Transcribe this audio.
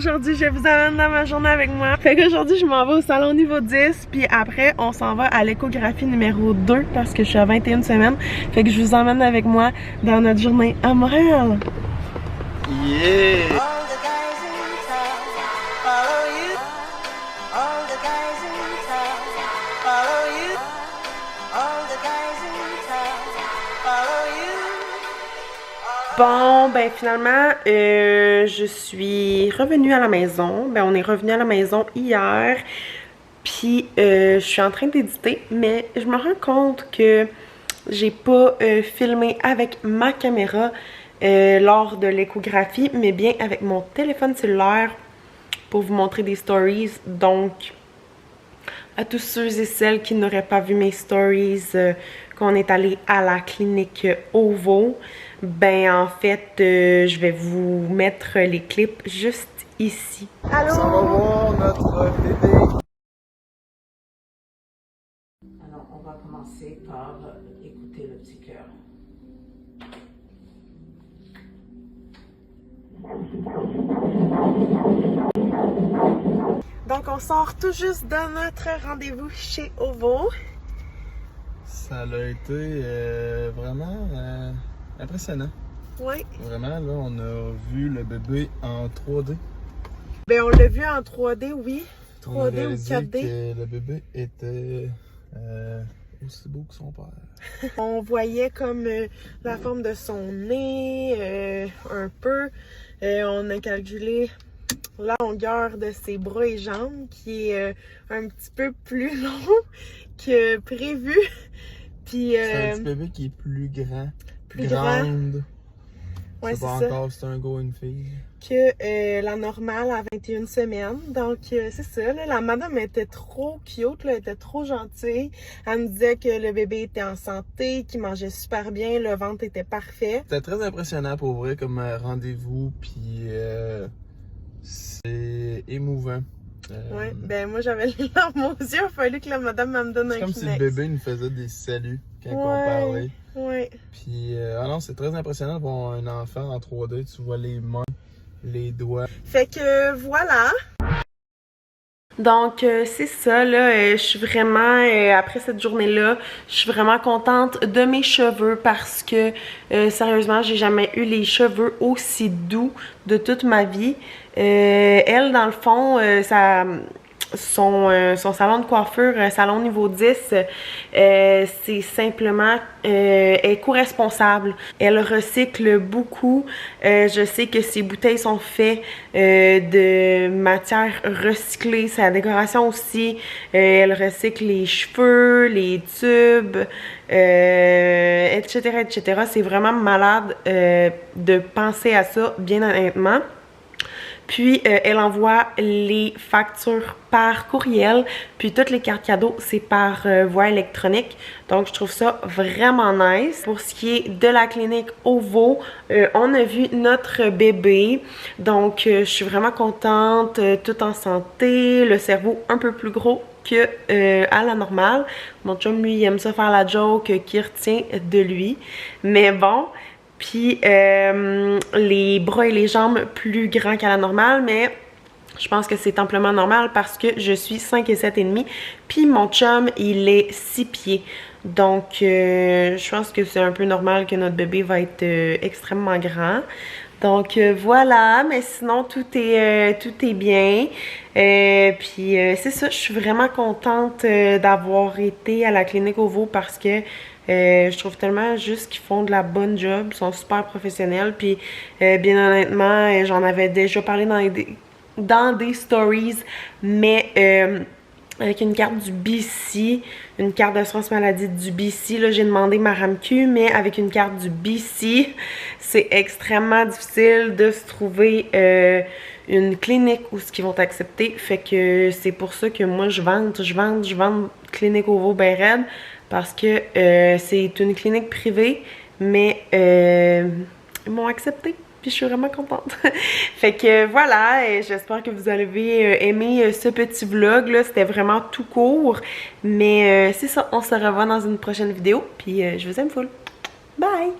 aujourd'hui, je vous amène dans ma journée avec moi. Fait qu'aujourd'hui, je m'en vais au salon niveau 10, puis après, on s'en va à l'échographie numéro 2 parce que je suis à 21 semaines. Fait que je vous emmène avec moi dans notre journée à Montréal. Yeah! Bon, ben finalement, je suis revenue à la maison. Ben on est revenu à la maison hier. Puis je suis en train d'éditer, mais je me rends compte que j'ai pas filmé avec ma caméra lors de l'échographie, mais bien avec mon téléphone cellulaire pour vous montrer des stories. Donc, à tous ceux et celles qui n'auraient pas vu mes stories qu'on est allé à la clinique OVO, ben en fait, je vais vous mettre les clips juste ici. Allô? On va voir notre bébé. Alors, on va commencer par écouter le petit cœur. Donc, on sort tout juste de notre rendez-vous chez OVO. Ça a été vraiment impressionnant. Oui. Vraiment, là, on a vu le bébé en 3D. Ben, on l'a vu en 3D, oui. On a 3D ou réalisé 4D. que le bébé était aussi beau que son père. On voyait comme la forme de son nez, un peu. On a calculé la longueur de ses bras et jambes qui est un petit peu plus long que prévu. Puis, c'est un petit bébé qui est plus grand, plus grande. Ouais, c'est pas ça. encore si c'est un gars ou une fille. Que la normale à 21 semaines. Donc, c'est ça. Là, la madame était trop cute, là, elle était trop gentille. Elle me disait que le bébé était en santé, qu'il mangeait super bien, le ventre était parfait. C'était très impressionnant pour vrai comme rendez-vous, puis c'est émouvant. Ouais, ben moi j'avais les larmes aux yeux, il a fallu que la madame me donne un C'est comme si le Kleenex. bébé nous faisait des saluts quand on parlait. Ouais. Puis, ah non, c'est très impressionnant de voir un enfant en 3D. Tu vois les mains, les doigts. Fait que voilà. Donc c'est ça là, je suis vraiment, après cette journée-là, je suis vraiment contente de mes cheveux parce que sérieusement, j'ai jamais eu les cheveux aussi doux de toute ma vie. Elle, dans le fond, son salon de coiffure, salon niveau 10, c'est simplement, elle est co-responsable. Elle recycle beaucoup. Je sais que ses bouteilles sont faites de matières recyclées. Sa décoration aussi. Elle recycle les cheveux, les tubes, etc., etc. C'est vraiment malade de penser à ça, bien honnêtement. Puis, elle envoie les factures par courriel. Puis, toutes les cartes cadeaux, c'est par voie électronique. Donc, je trouve ça vraiment nice. Pour ce qui est de la clinique OVO, on a vu notre bébé. Donc, je suis vraiment contente. Tout en santé. Le cerveau un peu plus gros que à la normale. Mon chum, lui, il aime ça faire la joke qui retient de lui. Mais bon... Puis les bras et les jambes plus grands qu'à la normale, mais je pense que c'est amplement normal parce que je suis 5 et 7,5. Puis mon chum, il est 6 pieds. Donc je pense que c'est un peu normal que notre bébé va être extrêmement grand. Donc voilà, mais sinon tout est bien. Puis c'est ça, je suis vraiment contente d'avoir été à la clinique OVO parce que je trouve tellement juste qu'ils font de la bonne job, ils sont super professionnels. Puis bien honnêtement, j'en avais déjà parlé dans des stories, mais avec une carte du BC, une carte d'assurance maladie du BC. Là, j'ai demandé ma RAMQ, mais avec une carte du BC, c'est extrêmement difficile de se trouver une clinique où ce qu'ils vont t'accepter. Fait que c'est pour ça que moi, je vante Clinique OVO ben raide, parce que c'est une clinique privée, mais ils m'ont accepté. Puis je suis vraiment contente. Fait que voilà, j'espère que vous avez aimé ce petit vlog là. C'était vraiment tout court. Mais c'est ça, on se revoit dans une prochaine vidéo. Puis je vous aime full. Bye!